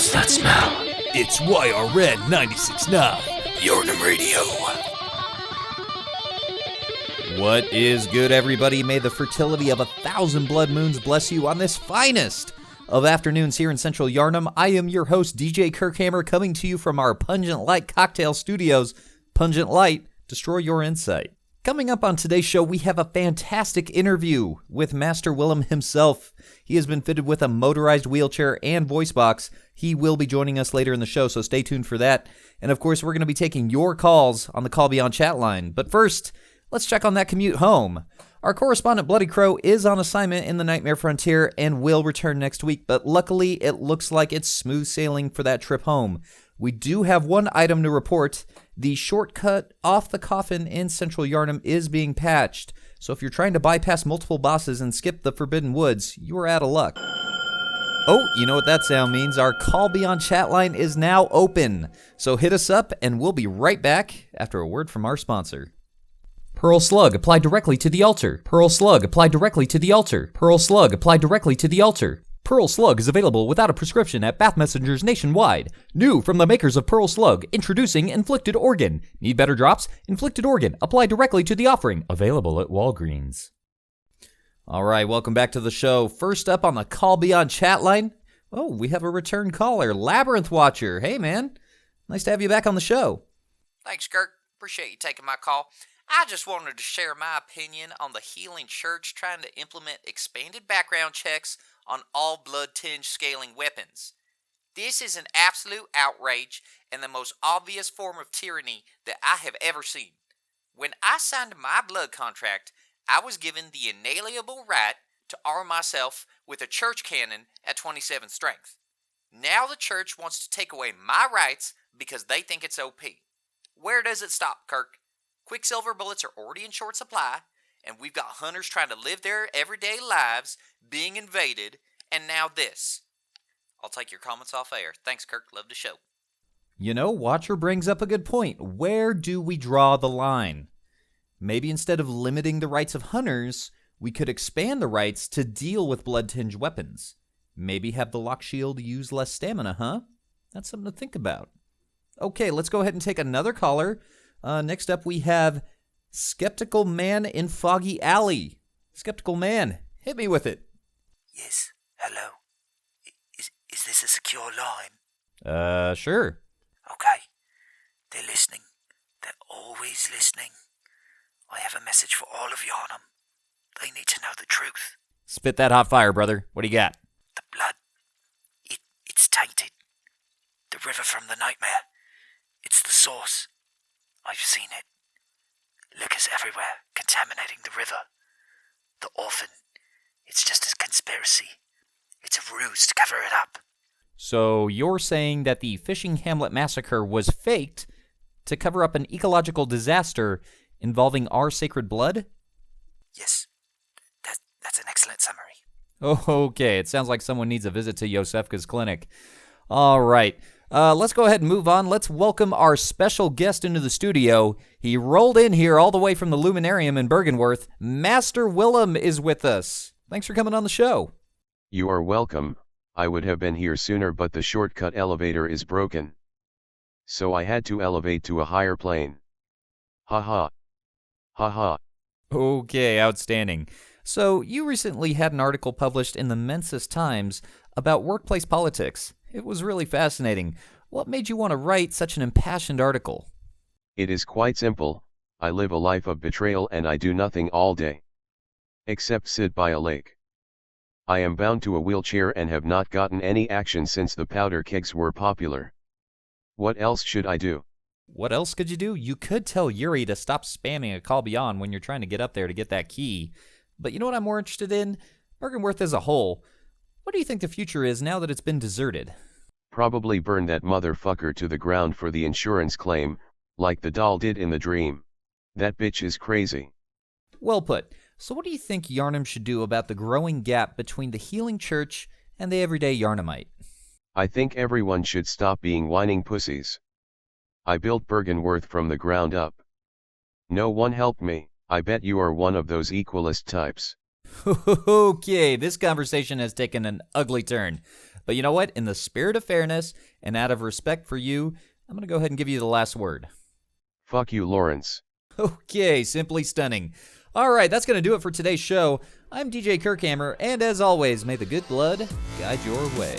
What's that smell? It's YRN 96.9, Yharnam Radio. What is good, everybody? May the fertility of 1,000 blood moons bless you on this finest of afternoons here in Central Yharnam. I am your host, DJ Kirkhammer, coming to you from our Pungent Light Cocktail Studios. Pungent Light, destroy your insight. Coming up on today's show, we have a fantastic interview with Master Willem himself. He has been fitted with a motorized wheelchair and voice box. He will be joining us later in the show, so stay tuned for that. And of course, we're going to be taking your calls on the Call Beyond chat line. But first, let's check on that commute home. Our correspondent Bloody Crow is on assignment in the Nightmare Frontier and will return next week, but luckily it looks like it's smooth sailing for that trip home. We do have one item to report. The shortcut off the coffin in Central Yharnam is being patched, so if you're trying to bypass multiple bosses and skip the Forbidden Woods, you are out of luck. Oh, you know what that sound means. Our Call Beyond chat line is now open, so hit us up and we'll be right back after a word from our sponsor. Pearl Slug applied directly to the altar. Pearl Slug applied directly to the altar. Pearl Slug applied directly to the altar. Pearl Slug is available without a prescription at bath messengers nationwide. New from the makers of Pearl Slug, introducing Inflicted Organ. Need better drops? Inflicted Organ, applied directly to the offering. Available at Walgreens. All right, welcome back to the show. First up on the Call Beyond chat line, we have a return caller, Labyrinth Watcher. Hey, man. Nice to have you back on the show. Thanks, Kirk. Appreciate you taking my call. I just wanted to share my opinion on the Healing Church trying to implement expanded background checks on all blood-tinged scaling weapons. This is an absolute outrage and the most obvious form of tyranny that I have ever seen. When I signed my blood contract, I was given the inalienable right to arm myself with a church cannon at 27 strength. Now the church wants to take away my rights because they think it's OP. Where does it stop, Kirk? Quicksilver bullets are already in short supply, and we've got hunters trying to live their everyday lives being invaded, and now this. I'll take your comments off air. Thanks, Kirk. Love the show. You know, Watcher brings up a good point. Where do we draw the line? Maybe instead of limiting the rights of hunters, we could expand the rights to deal with blood-tinged weapons. Maybe have the lock shield use less stamina, huh? That's something to think about. Okay, let's go ahead and take another caller. Next up, we have Skeptical Man in Foggy Alley. Skeptical Man, hit me with it. Yes, hello. Is this a secure line? Sure. Okay. They're listening. They're always listening. I have a message for all of Yharnam. They need to know the truth. Spit that hot fire, brother. What do you got? The blood. It's tainted. The river from the nightmare. It's the source. I've seen it. Liquor's everywhere, contaminating the river. The orphan. It's just a conspiracy. It's a ruse to cover it up. So you're saying that the fishing hamlet massacre was faked to cover up an ecological disaster involving our sacred blood? Yes. That's an excellent summary. Okay, it sounds like someone needs a visit to Yosefka's clinic. All right. Let's go ahead and move on. Let's welcome our special guest into the studio. He rolled in here all the way from the Luminarium in Bergenworth. Master Willem is with us. Thanks for coming on the show. You are welcome. I would have been here sooner, but the shortcut elevator is broken. So I had to elevate to a higher plane. Ha ha. Ha ha. Okay, outstanding. So you recently had an article published in the Mensis Times about workplace politics. It was really fascinating. What made you want to write such an impassioned article? It is quite simple. I live a life of betrayal and I do nothing all day. Except sit by a lake. I am bound to a wheelchair and have not gotten any action since the powder kegs were popular. What else should I do? What else could you do? You could tell Yuri to stop spamming a Call Beyond when you're trying to get up there to get that key. But you know what I'm more interested in? Bergenworth as a whole. What do you think the future is now that it's been deserted? Probably burn that motherfucker to the ground for the insurance claim, like the doll did in the dream. That bitch is crazy. Well put. So what do you think Yharnam should do about the growing gap between the Healing Church and the everyday Yharnamite? I think everyone should stop being whining pussies. I built Bergenworth from the ground up. No one helped me. I bet you are one of those equalist types. Okay, this conversation has taken an ugly turn. But you know what? In the spirit of fairness and out of respect for you, I'm going to go ahead and give you the last word. Fuck you, Lawrence. Okay, simply stunning. All right, that's going to do it for today's show. I'm DJ Kirkhammer, and as always, may the good blood guide your way.